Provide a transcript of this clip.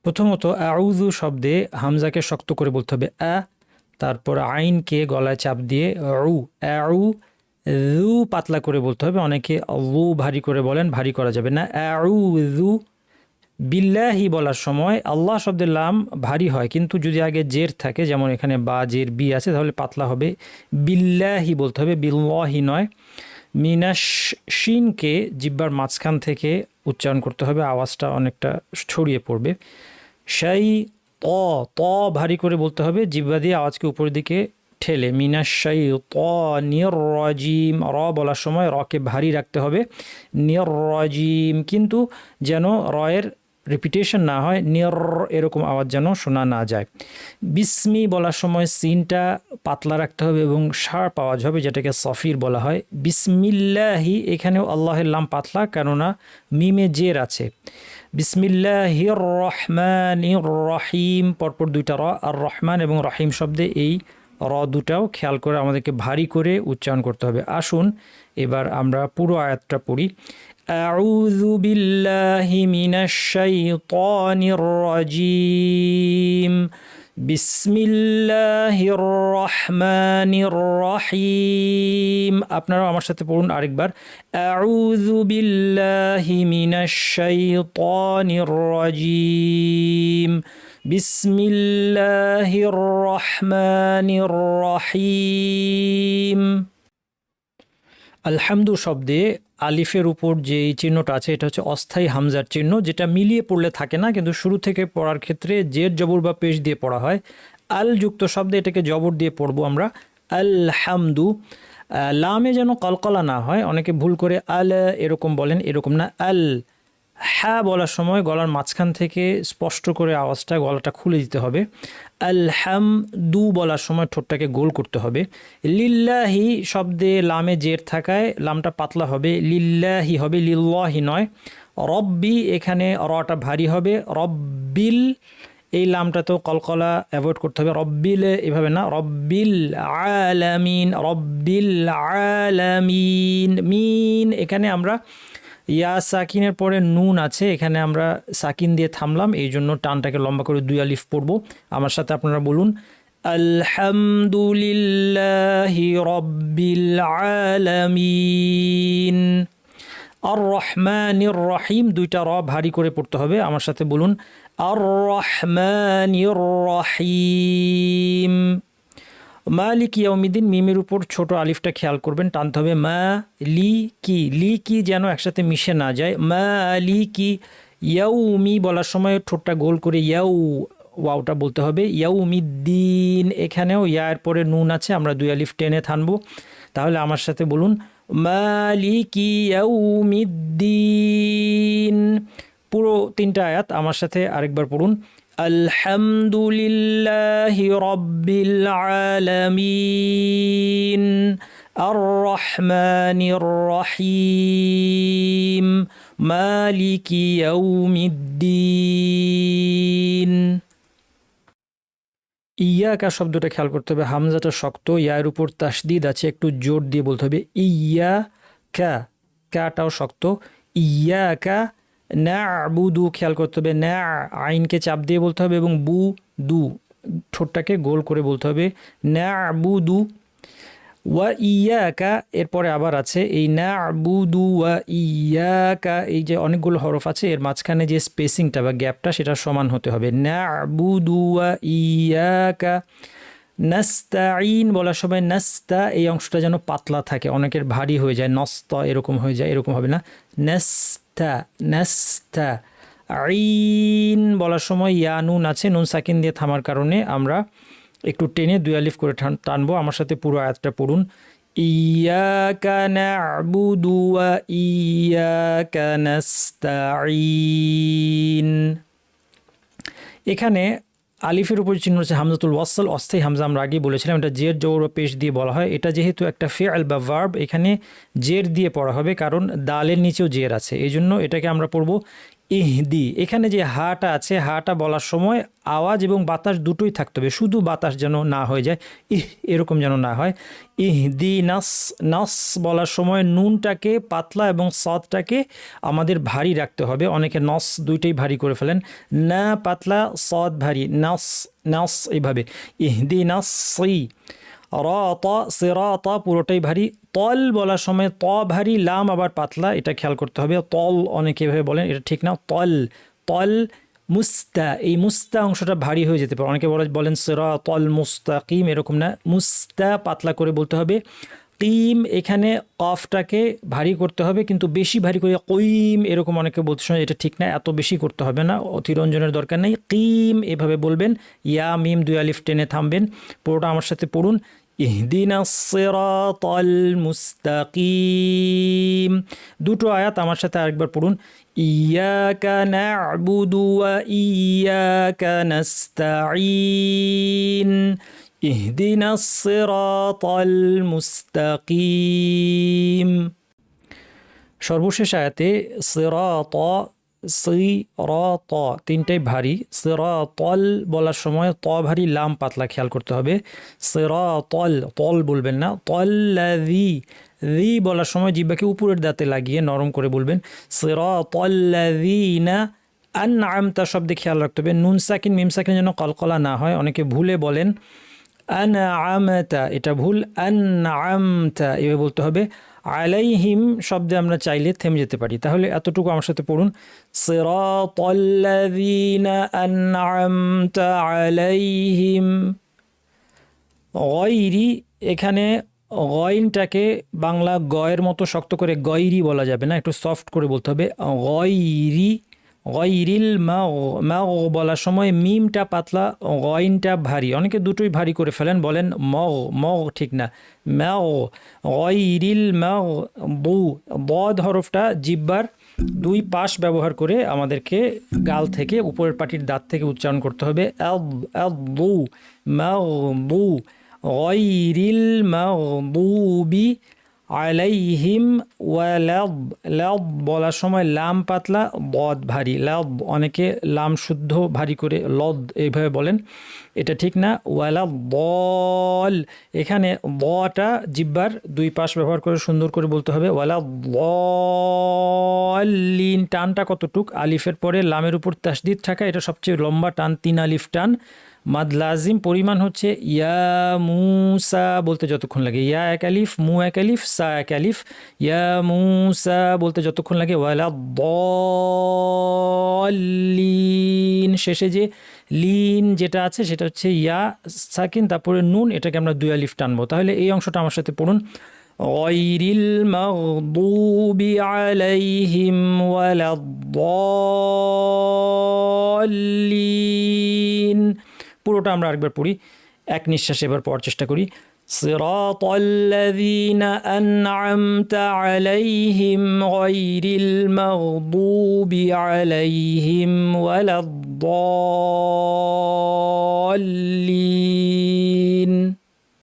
প্রথমত আউযু শব্দে হামজাকে শক্ত করে বলতে হবে তারপর আইনকে গলায় চাপ দিয়ে আউ রু পাতলা করে বলতে হবে। অনেকে রু ভারী করে বলেন, ভারী করা যাবে না। আউযু বিল্লাহি বলার সময় আল্লাহ শব্দের লাম ভারী হয়, কিন্তু যদি আগে জের থাকে, যেমন এখানে বা জের বি আছে, তাহলে পাতলা হবে। বিল্লাহি বলতে হবে, বিল্লাহি নয়। মিনাশ শিনকে জিব্বার মাঝখান থেকে উচ্চারণ করতে হবে, আওয়াজটা অনেকটা ছড়িয়ে পড়বে। সেই ত ভারী করে বলতে হবে, জিব্বা দিয়ে আওয়াজকে উপরের দিকে ঠেলে। মিনাশাই ত নির রাজিম, র বলার সময় রকে ভারী রাখতে হবে। নির রাজিম, কিন্তু যেন রয়ের রিপিটেশন না হয়, নির এরকম আওয়াজ যেন শোনা না যায়। বিসমি বলার সময় সিনটা পাতলা রাখতে হবে এবং শার্প আওয়াজ হবে, যেটাকে সফির বলা হয়। বিসমিল্লাহি, এখানেও আল্লাহের লাম পাতলা, কেননা মিমে জের আছে। বিসমিল্লাহির রহমানির রহিম, পরপর দুইটা র, আর রহমান এবং রহিম শব্দে এই র দুটাও খেয়াল করে আমাদেরকে ভারী করে উচ্চারণ করতে হবে। আসুন এবার আমরা পুরো আয়াতটা পড়ি। আউযু বিল্লাহি মিনাশ শাইতানির রাজিম, বিসমিল্লাহির রহমানির রহিম। আপনারাও আমার সাথে পড়ুন আরেকবার। আউযু বিল্লাহি মিনাশ শাইতানির রাজিম, বিসমিল্লাহির রহমানির রহিম। আলহামদু শব্দে আলিফের উপর যে চিহ্নটা আছে, এটা হচ্ছে অস্থায়ী হামজার চিহ্ন, যেটা মিলিয়ে পড়লে থাকে না, কিন্তু শুরু থেকে পড়ার ক্ষেত্রে জের জবর বা পেশ দিয়ে পড়া হয়। আল যুক্ত শব্দে এটাকে জবর দিয়ে পড়বো আমরা, আলহামদু। লামে যেন কলকলা না হয়, অনেকে ভুল করে আল এরকম বলেন, এরকম না। আল হ্যাঁ বলার সময় গলার মাঝখান থেকে স্পষ্ট করে আওয়াজটা, গলাটা খুলে দিতে হবে। আলহামদু বলার সময় ঠোঁটটাকে গোল করতে হবে। লিল্লাহি শব্দে লামে জের থাকায় লামটা পাতলা হবে, লিল্লাহি হবে, লিল্লাহি নয়। রব্বি, এখানে রটা ভারী হবে। রব্বিল, এই লামটা তো কলকলা অ্যাভয়েড করতে হবে। রব্বিল এভাবে না, রব্বিল আলামিন, রব্বিল আলামিন। মিন, এখানে আমরা ইয়া সাকিনের পরে নুন আছে, এখানে আমরা সাকিন দিয়ে থামলাম, এই জন্য টানটাকে লম্বা করে দুই আলিফ পড়বো। আমার সাথে আপনারা বলুন, আলহামদুলিল্লাহি রব্বিল আলামিন। আর রহমানির রহিম, দুইটা র ভারী করে পড়তে হবে। আমার সাথে বলুন, আর রহমানির রহিম। মালিক ইয়াউমিদ্দিন, মিমের উপর ছোট আলিফটা খেয়াল করবেন, টানতে হবে। মা লি কি, লি কি যেন একসাথে মিশে না যায়। মালিকি ইয়াউমি বলার সময় ঠোঁটটা গোল করে ওয়াওটা বলতে হবে। ইয়াউমিদ্দিন, এখানেও ইয়ার পরে নুন আছে, আমরা দুই আলিফ টেনে থানবো। তাহলে আমার সাথে বলুন, মালিকি ইয়াউমিদ্দিন। পুরো তিনটা আয়াত আমার সাথে আরেকবার পড়ুন। আলহামদুলিল্লাহি রব্বিল আলামিন, আর রহমানির রহিম, মালিকি ইয়াউমিদ্দিন। ইয়াকা শব্দটা খেয়াল করতে হবে, হামজাটা শক্ত, ইয়ার উপর তাসদিদ আছে, একটু জোর দিয়ে বলতে হবে। ইয়া কা, কাটাও শক্ত। ইয়াকা না'বুদু, খেয়াল করতে হবে, না আইনকে চাপ দিয়ে বলতে হবে, এবং বু দু ঠোঁটটাকে গোল করে বলতে হবে। না'বুদু ওয়া ইয়াকা, এরপরে আবার আছে এই না'বুদু ওয়া ইয়াকা, এই যে অনেকগুলো হরফ আছে, এর মাঝখানে যে স্পেসিংটা বা গ্যাপটা, সেটা সমান হতে হবে। না'বুদু ওয়া ইয়াকা। নাস্তাইন বলার সময় নাস্তা, এই অংশটা যেন পাতলা থাকে, অনেকের ভারী হয়ে যায়, নস্তা এরকম হয়ে যায়, এরকম হবে না। নাস্তা নাস্তা। আইন বলার সময় ইয়া নুন আছে, নুন সাকিন দিয়ে থামার কারণে আমরা একটু টেনে দুই আলিফ করে টানবো। আমার সাথে পুরো আয়াতটা পড়ুন। ইয়াকা না'বুদু ওয়া ইয়াকা নাস্তাইন। এখানে আলিফের উপর চিহ্ন হচ্ছে হামজাতুল ওয়াসল, অস্থায়ী হামজা, আমরা আগেই বলেছিলাম এটা জের জবর বা পেশ দিয়ে বলা হয়। এটা যেহেতু একটা ফেআল বা ভার্ব, এখানে জের দিয়ে পড়া হবে, কারণ দালের নিচেও জের আছে, এই জন্য এটাকে আমরা পড়বো ইহদি, এখানে যে হাটা আছে, হাটা বলার সময় আওয়াজ এবং বাতাস দুটোই থাকতে হবে, শুধু বাতাস যেন না হয়ে যায়, এরকম যেন না হয়। ইহদি নাস, নাস বলার সময় নুনটাকে পাতলা এবং সদটাকে আমাদের ভারী রাখতে হবে। অনেকে নস দুইটাই ভারী করে ফেলেন, না পাতলা সদ ভারী, নাস নাস এইভাবে। ইহদি নাসি, রাতা সিরাতা পুরোটাই ভারী। তল বলার সময় ত ভারী, লাম আবার পাতলা, এটা খেয়াল করতে হবে। তল অনেকে এভাবে বলেন, এটা ঠিক না। তল, তল। মুস্তা, এই মুস্তা অংশটা ভারী হয়ে যেতে পারে, অনেকে বলেন সিরাতাল মুস্তাকিম, এরকম না, মুস্তা পাতলা করে বলতে হবে। কিম, এখানে কফটাকে ভারী করতে হবে, কিন্তু বেশি ভারী করে কইম এরকম অনেকে বলতে শোনা, এটা ঠিক না, এত বেশি করতে হবে না, অতিরঞ্জনের দরকার নেই। কিম এভাবে বলবেন, ইয়া মিম দুই আলিফ টেনে থামবেন। পুরোটা আমার সাথে পড়ুন, ইহদিনাস সিরাতাল মুস্তাকিম। দুটো আয়াত আমার সাথে আরেকবার পড়ুন, ইয়াকা না'বুদু ওয়া ইয়াকা নাস্তাঈন ইহদিনাস সিরাতাল মুস্তাকিম। সর্বশেষ আয়াতে সিরাত, সিরাত তিনটাই ভারী। সিরাতাল বলার সময় ত ভারী, লাম পাতলা, খেয়াল করতে হবে। সিরাতাল, তল বলবেন না। তল্লাযী, রি বলার সময় জিহ্বাকে উপরের দাঁতে লাগিয়ে নরম করে বলবেন। সিরাতাল্লাযীনা, আনআমতা শব্দে খেয়াল রাখতে হবে, নুন সাকিন মিম সাকিন যেন কলকলা না হয়। অনেকে ভুলে বলেন আনআমতা, এটা ভুল, আনআমতা এভাবে বলতে হবে। আলাইহিম শব্দে আমরা চাইলে থেমে যেতে পারি। তাহলে এতটুকু আমার সাথে পড়ুন, সিরাতাল্লাযীনা আনআমতা আলাইহিম। গয়রি, এখানে গয়নটাকে বাংলা গয়ের মতো শক্ত করে গয়রি বলা যাবে না, একটু সফট করে বলতে হবে গয়রি। গয়রিল মাগ, মাগ বলার সময় মিমটা পাতলা, গয়নটা ভারী, অনেকে দুটোই ভারী করে ফেলেন, বলেন মগ, মগ ঠিক না, মাগ। গয়রিল মাগ বু, বদ হরফটা জিব্বার দুই পাশ ব্যবহার করে আমাদেরকে গাল থেকে উপরের পাটির দাঁত থেকে উচ্চারণ করতে হবে। আদু, মাগদু, গয়রিল মাগদুবি আলাইহিম ওয়ালাদ। লাদ বলার সময় লাম পাতলা, বদ ভারী, লাদ অনেকে লাম শুদ্ধ ভারী করে লদ এইভাবে বলেন, এটা ঠিক না। ওয়ালাদ বল, এখানে বটা জিব্বার দুই পাশ ব্যবহার করে সুন্দর করে বলতে হবে, ওয়ালাদ বলিন। টানটা কতটুক, আলিফের পরে লামের উপর তাসদিদ থাকা, এটা সবচেয়ে লম্বা টান, 3 আলিফ টান। মাদ লাজিম পরিমাণ হচ্ছে ইয়া মুসা বলতে যতক্ষণ লাগে, ইয়া এক আলিফ, মু এক আলিফ, সা এক আলিফ। ইয়া মুসা বলতে যতক্ষণ লাগে, ওয়ালা দলিন, শেষে যে লিন যেটা আছে সেটা হচ্ছে ইয়া সাকিন, তারপরে নুন, এটাকে আমরা 2 আলিফ টানবো। তাহলে এই অংশটা আমার সাথে পড়ুন, গয়রিল মাগদুবি আলাইহিম ওয়ালাদ-দাল্লিন। পুরোটা আমরা আরেকবার পড়ি, এক নিঃশ্বাসে এবার পড়ার চেষ্টা করি। সিরাতাল্লাযীনা আনআমতা আলাইহিম গায়রিল মাগদুবি আলাইহিম ওয়ালাদ-দাল্লিন।